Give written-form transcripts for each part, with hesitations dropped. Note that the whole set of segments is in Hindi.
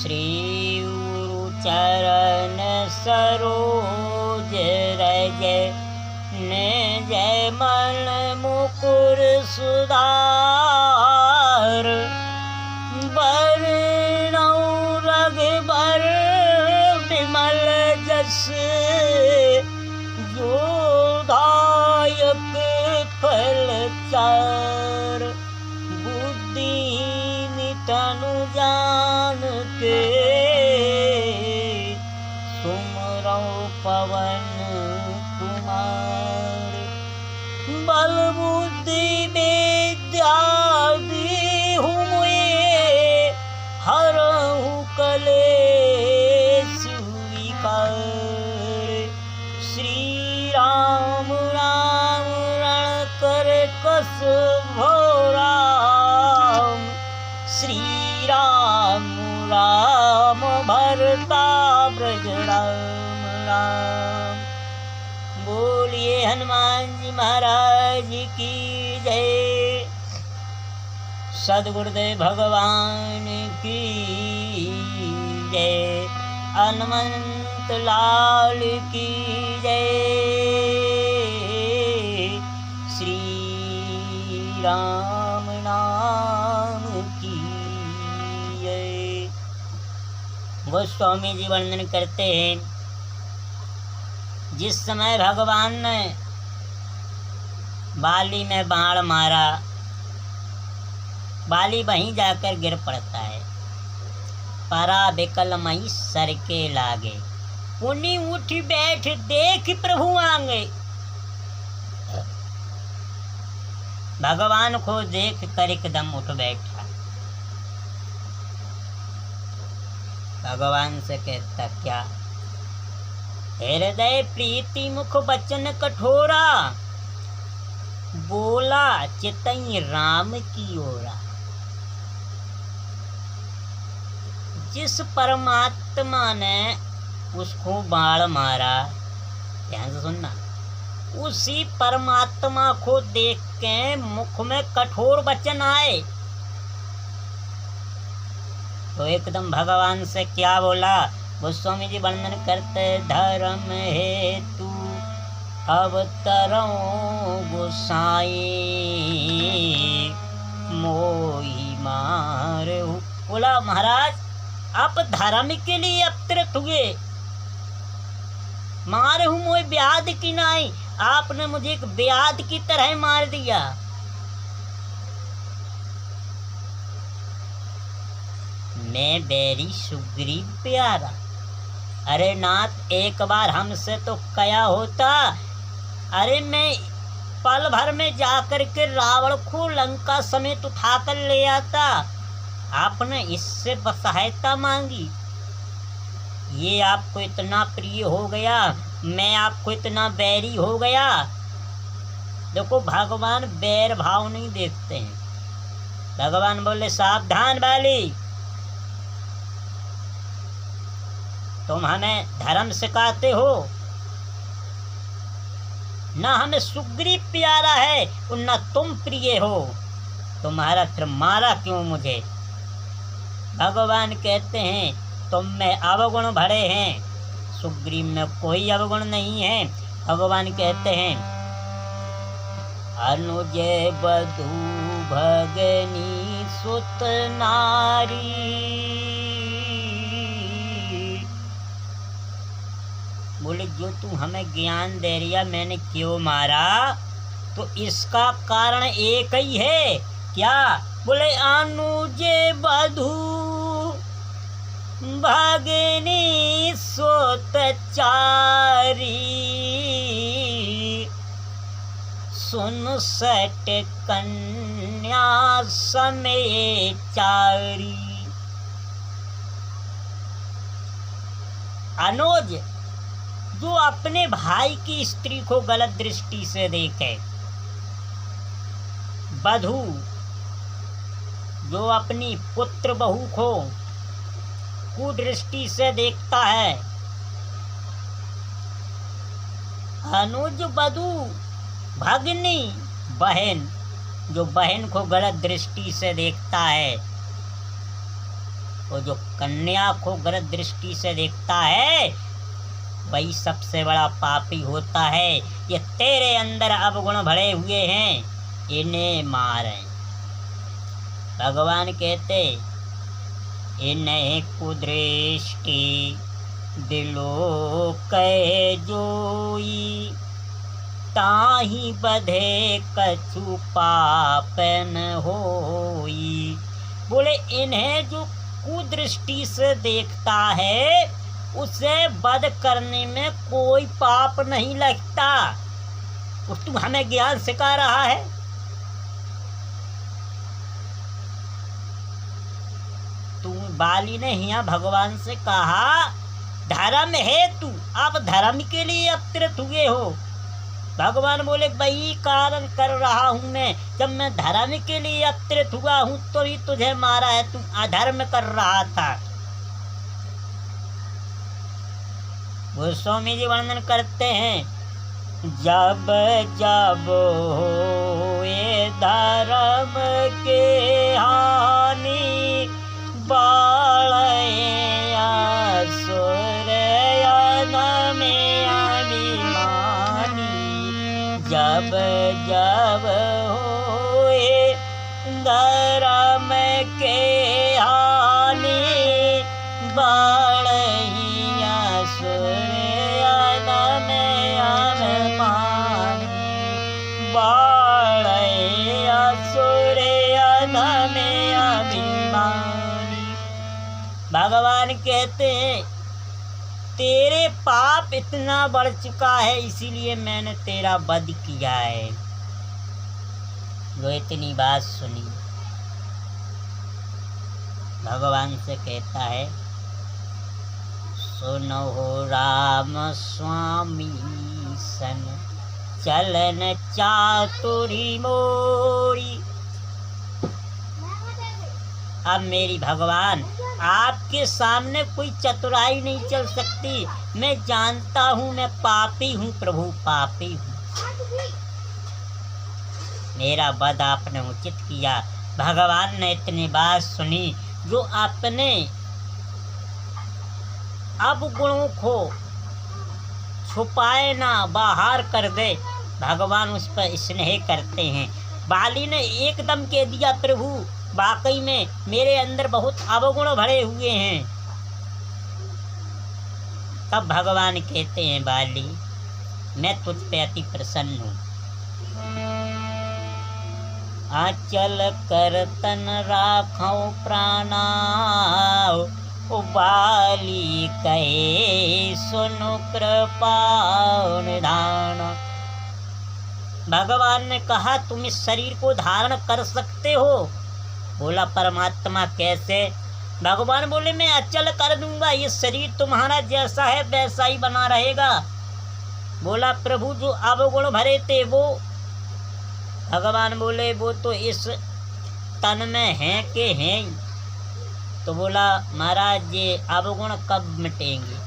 श्री गुरु चरण सरोज रज निज मन मुकुर सुधार। बरनौ रघुबर विमल जस जोदायक फल चार। बुद्धिहीन तनु जान के सुमरौ पवन कुमार। बल बुद्धि विद्या दीहु मुए हरहु कलेश विकार। श्री राम राम रण कर कस भोराम। श्री राम राम भरता ब्रज राम राम। बोलिए हनुमान जी महाराज की जय। सद्गुरुदेव भगवान की जय। हनुमंत लाल की जय। श्री राम नाम की जय। गोस्वामी जी वर्णन करते हैं, जिस समय भगवान ने बाली में बाण मारा, बाली वहीं जाकर गिर पड़ता है। परा बिकल मई सर के लागे, पुनि उठ बैठ देख प्रभु आंगे। भगवान को देख कर एकदम उठ बैठा। भगवान से कहता, क्या हृदय प्रीति मुख बचन कठोरा, बोला चितई राम की ओरा। जिस परमात्मा ने उसको बाण मारा, ध्यान से सुनना, उसी परमात्मा को देख के मुख में कठोर वचन आए तो एकदम भगवान से क्या बोला। गोस्वामी जी वर्णन करते, धर्म हेतु अवतरों गोसाई, मोही मारहु। बोला महाराज, आप धर्म के लिए अवतरित हुए, मारहु मोह व्याध की नाई। आपने मुझे एक व्याध की तरह मार दिया। मैं बैरी सुग्रीव प्यारा। अरे नाथ, एक बार हमसे तो कया होता। अरे मैं पल भर में जाकर के रावण को लंका समेत उठाकर ले आता। आपने इससे सहायता मांगी, ये आपको इतना प्रिय हो गया, मैं आपको इतना बैरी हो गया। देखो, भगवान बैर भाव नहीं देखते हैं। भगवान बोले, सावधान बाली, तुम हमें धर्म सिखाते हो, ना हमें सुग्रीव प्यारा है और ना तुम प्रिय हो, तुम्हारा फिर मारा क्यों मुझे। भगवान कहते हैं, तुम में अवगुण भरे हैं, सुग्रीव में कोई अवगुण नहीं है। भगवान कहते हैं, अनुज बधू भगनी सुत नारी, बोले जो तू हमें ज्ञान दे रिया, मैंने क्यों मारा, तो इसका कारण एक ही है। क्या? बोले अनुज बधू भगनी सोत चारी, सुन सट कन्या समय चारी। अनुज जो अपने भाई की स्त्री को गलत दृष्टि से देखे, बधू जो अपनी पुत्र बहू को कुदृष्टि से देखता है, अनुज बधू भगनी बहन जो बहन को गलत दृष्टि से देखता है, वो जो कन्या को गलत दृष्टि से देखता है वही सबसे बड़ा पापी होता है। ये तेरे अंदर अवगुण भरे हुए हैं, इन्हें मारें। भगवान कहते इन्हें कुदृष्टि दिलो कह जोई, ताही बधे कछु पाप न होई। बोले इन्हें जो कुदृष्टि से देखता है उसे वध करने में कोई पाप नहीं लगता। और तू हमें ज्ञान सिखा रहा है। तू बाली ने यहाँ भगवान से कहा धर्म है तू, आप धर्म के लिए अवतरित हुए हो। भगवान बोले वही कारण कर रहा हूँ मैं, जब मैं धर्म के लिए अवतरित हुआ हूँ तो ही तुझे मारा है, तू अधर्म कर रहा था। गोस्वामी जी वर्णन करते हैं जब जब होए धर्म के हानि, बाळे असुर यन में अभिमानी। जब जब होए धर्म के हानि, बाळे असुर यन में अभिमानी। बाळे असुर यन में अभिमानी। भगवान कहते हैं तेरे पाप इतना बढ़ चुका है इसीलिए मैंने तेरा वध किया है। वो इतनी बात सुनी, भगवान से कहता है सुनो राम स्वामी सन, चलन चातुरी मोरी। अब मेरी भगवान आपके सामने कोई चतुराई नहीं चल सकती। मैं जानता हूँ मैं पापी हूँ प्रभु, पापी हूँ। मेरा वध आपने उचित किया। भगवान ने इतनी बात सुनी जो आपने अब गुणों को छुपाए ना बाहर कर दे, भगवान उस पर स्नेह करते हैं। बाली ने एकदम कह दिया प्रभु वाकई में मेरे अंदर बहुत अवगुण भरे हुए हैं। तब भगवान कहते हैं बाली मैं तुझ पे अति प्रसन्न हूँ। आंचल कर तन राखो प्राणा, बाली कहे सुनो कृपा निधान। भगवान ने कहा तुम इस शरीर को धारण कर सकते हो। बोला परमात्मा कैसे? भगवान बोले मैं अचल कर दूंगा, ये शरीर तुम्हारा जैसा है वैसा ही बना रहेगा। बोला प्रभु जो अवगुण भरे थे वो? भगवान बोले वो तो इस तन में हैं के हैं। तो बोला महाराज ये अवगुण कब मिटेंगे?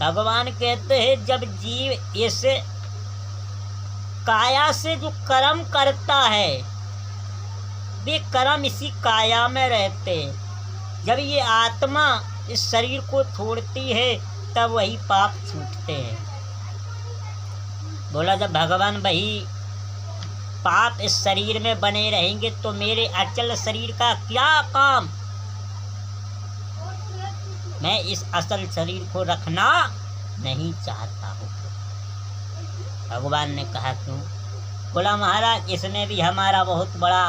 भगवान कहते हैं जब जीव इस काया से जो कर्म करता है वे कर्म इसी काया में रहते हैं। जब ये आत्मा इस शरीर को छोड़ती है तब वही पाप छूटते हैं। बोला जब भगवान वही पाप इस शरीर में बने रहेंगे तो मेरे अचल शरीर का क्या काम? मैं इस असल शरीर को रखना नहीं चाहता हूँ। भगवान ने कहा क्यों? बोला महाराज इसमें भी हमारा बहुत बड़ा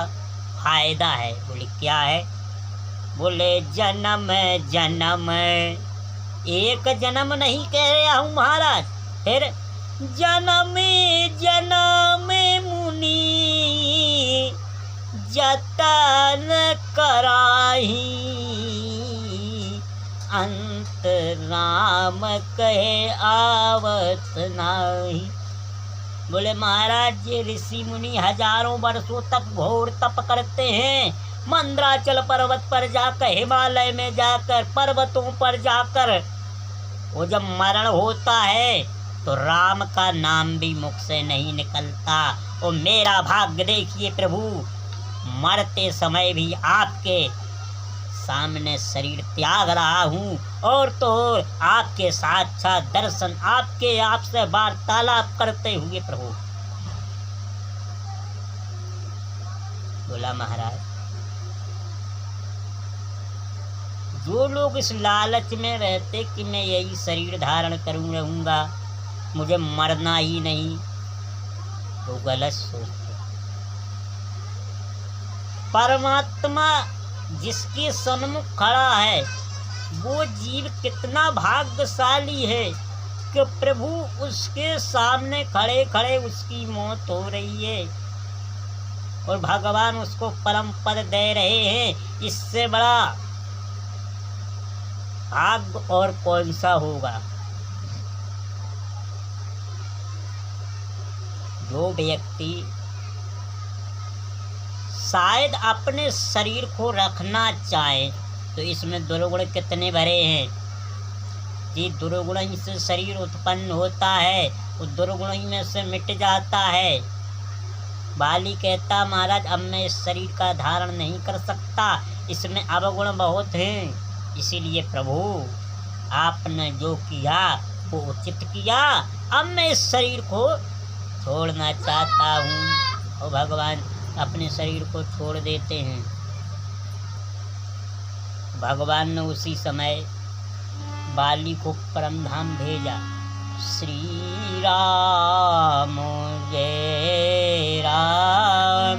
फायदा है। बोले क्या है? बोले जन्म जन्म, एक जन्म नहीं कह रहा हूँ महाराज, फिर जन्म जन्म मुनि जतन कराही, अंत राम कहे आवत नाही। बोले महाराज ये ऋषि मुनि हजारों वर्षों तक घोर तप करते हैं। मंदराचल पर्वत पर जाकर, हिमालय में जाकर, पर्वतों पर जाकर वो जब मरण होता है तो राम का नाम भी मुख से नहीं निकलता। और मेरा भाग्य देखिए प्रभु, मरते समय भी आपके सामने शरीर त्याग रहा हूँ और तो और आपके साक्षात दर्शन, आपके आपसे वार्तालाप करते हुए प्रभु। बोला महाराज, जो लोग इस लालच में रहते कि मैं यही शरीर धारण करूँ रहूँगा, मुझे मरना ही नहीं, वो गलत सोचते। परमात्मा जिसके सन्मुख खड़ा है वो जीव कितना भाग्यशाली है कि प्रभु उसके सामने खड़े खड़े उसकी मौत हो रही है और भगवान उसको परम पद दे रहे हैं। इससे बड़ा भाग्य और कौन सा होगा। जो व्यक्ति शायद अपने शरीर को रखना चाहे तो इसमें दुर्गुण कितने भरे हैं। ये दुर्गुण ही से शरीर उत्पन्न होता है, वो दुर्गुण ही में से मिट जाता है। बाली कहता महाराज अब मैं इस शरीर का धारण नहीं कर सकता, इसमें अवगुण बहुत हैं। इसीलिए प्रभु आपने जो किया वो उचित किया, अब मैं इस शरीर को छोड़ना चाहता हूँ। और भगवान अपने शरीर को छोड़ देते हैं। भगवान ने उसी समय बाली को परमधाम भेजा। श्री राम जय राम,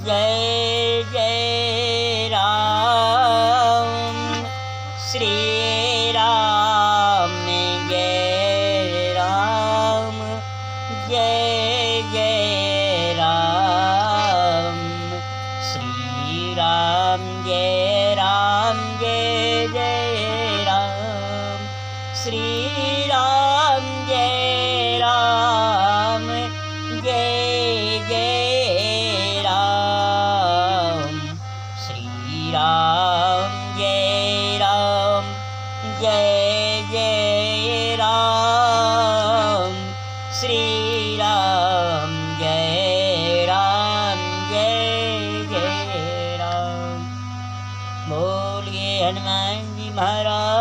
जय जय राम, श्री राम जय राम, जय जय राम, श्री राम जय राम, जय जय राम, श्री राम जय राम, जय जय राम, श्री राम जय राम, जय जय राम, श्री राम जय राम, जय जय राम। बोलिए हनुमान जी महाराज